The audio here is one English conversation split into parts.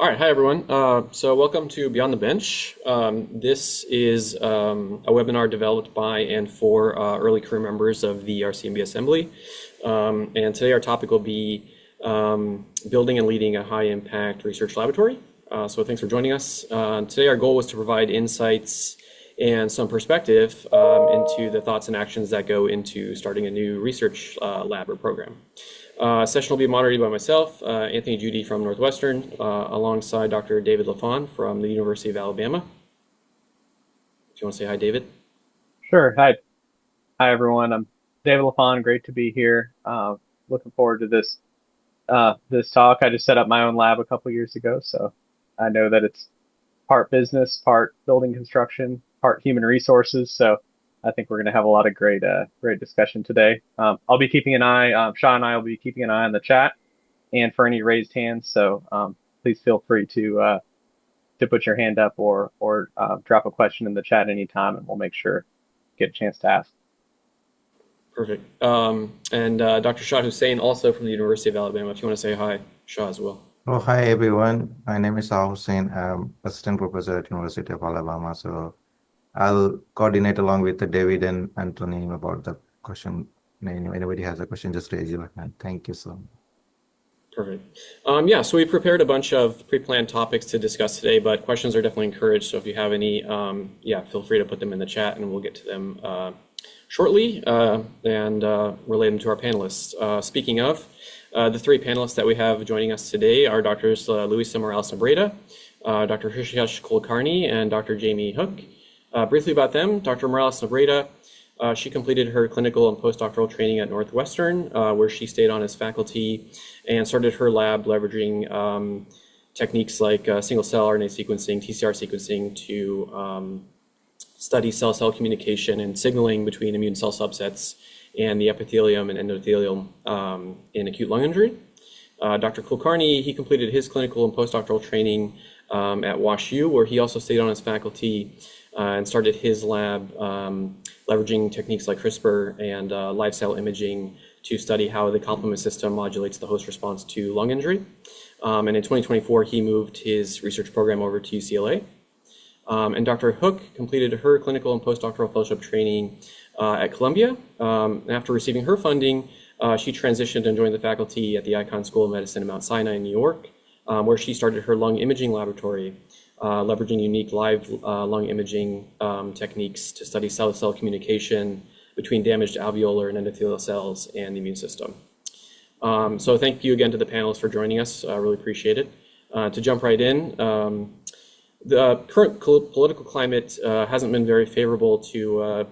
All right, hi everyone. So welcome to Beyond the Bench. This is a webinar developed by and for early career members of the RCMB Assembly. And today our topic will be building and leading a high impact research laboratory. So thanks for joining us. Today our goal was to provide insights and some perspective into the thoughts and actions that go into starting a new research lab or program. Session will be moderated by myself, Anthony Joudi from Northwestern, alongside Dr. David Lafon from the University of Alabama. If you want to say hi, David. Sure. Hi everyone. I'm David Lafon. Great to be here. Looking forward to this talk. I just set up my own lab a couple years ago, so I know that it's part business, part building construction, part human resources. So I think we're going to have a lot of great discussion today. I'll be keeping an eye. Shah and I will be keeping an eye on the chat and for any raised hands. So please feel free to put your hand up or drop a question in the chat anytime, and we'll make sure get a chance to ask. Perfect. And Dr. Shah Hussain, also from the University of Alabama, if you want to say hi, Shah as well. Oh, hi everyone. My name is Shah Hussain. I'm assistant professor at University of Alabama. So I'll coordinate along with David and Anthony about the question. Anybody has a question, just raise your hand. Thank you so much. Perfect. Yeah, so we prepared a bunch of pre-planned topics to discuss today, but questions are definitely encouraged. So if you have any, yeah, feel free to put them in the chat and we'll get to them shortly and relay them to our panelists. Speaking of, the three panelists that we have joining us today are Drs. Luisa Morales-Nebreda, Dr. Hrishikesh Kulkarni, and Dr. Jamie Hook. Briefly about them, Dr. Morales-Nebreda, she completed her clinical and postdoctoral training at Northwestern, where she stayed on as faculty and started her lab leveraging techniques like single-cell RNA sequencing, TCR sequencing to study cell-cell communication and signaling between immune cell subsets and the epithelium and endothelium in acute lung injury. Dr. Kulkarni, he completed his clinical and postdoctoral training at WashU, where he also stayed on as faculty and started his lab leveraging techniques like CRISPR and live cell imaging to study how the complement system modulates the host response to lung injury. And in 2024, he moved his research program over to UCLA. And Dr. Hook completed her clinical and postdoctoral fellowship training at Columbia. After receiving her funding, she transitioned and joined the faculty at the Icahn School of Medicine at Mount Sinai in New York, where she started her lung imaging laboratory, leveraging unique live lung imaging techniques to study cell-to-cell communication between damaged alveolar and endothelial cells and the immune system. So thank you again to the panelists for joining us. I really appreciate it. To jump right in, the current political climate hasn't been very favorable to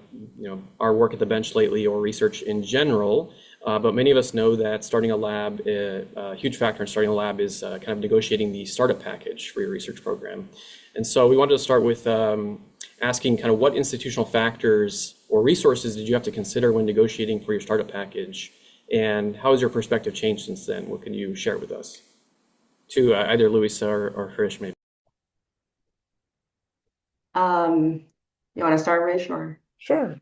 our work at the bench lately or research in general. But many of us know that starting a lab, a huge factor in starting a lab is kind of negotiating the startup package for your research program. And so we wanted to start with asking kind of what institutional factors or resources did you have to consider when negotiating for your startup package? And how has your perspective changed since then? What can you share with us? To either Luisa or Hrish, maybe. You want to start, Rish, or? Sure.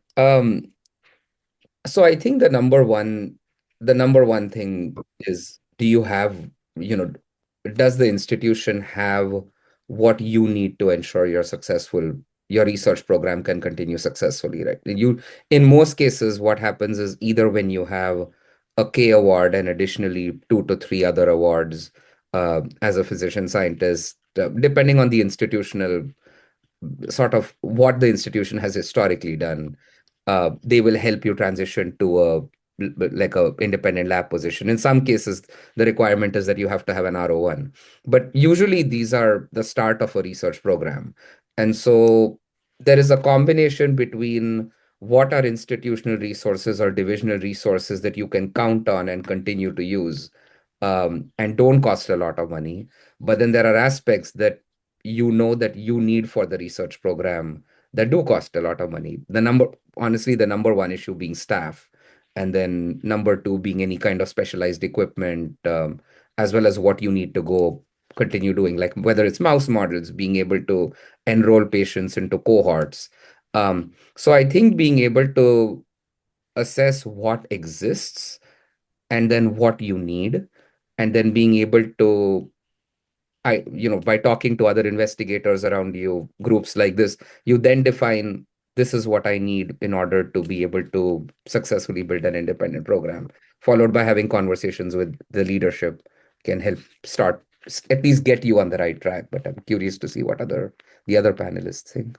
So I think the number one thing is, do you have, you know, does the institution have what you need to ensure your research program can continue successfully, right? In most cases, what happens is either when you have a K award and additionally 2 to 3 other awards as a physician scientist, depending on the institutional sort of what the institution has historically done, they will help you transition to a independent lab position. In some cases, the requirement is that you have to have an R01, but usually these are the start of a research program. And so there is a combination between what are institutional resources or divisional resources that you can count on and continue to use, and don't cost a lot of money. But then there are aspects that that you need for the research program that do cost a lot of money. Honestly, the number one issue being staff, and then number two being any kind of specialized equipment, as well as what you need to go continue doing, like whether it's mouse models, being able to enroll patients into cohorts. So I think being able to assess what exists and then what you need, and then being able to by talking to other investigators around you, groups like this, you then define this is what I need in order to be able to successfully build an independent program, followed by having conversations with the leadership can help start at least get you on the right track. But I'm curious to see what the other panelists think.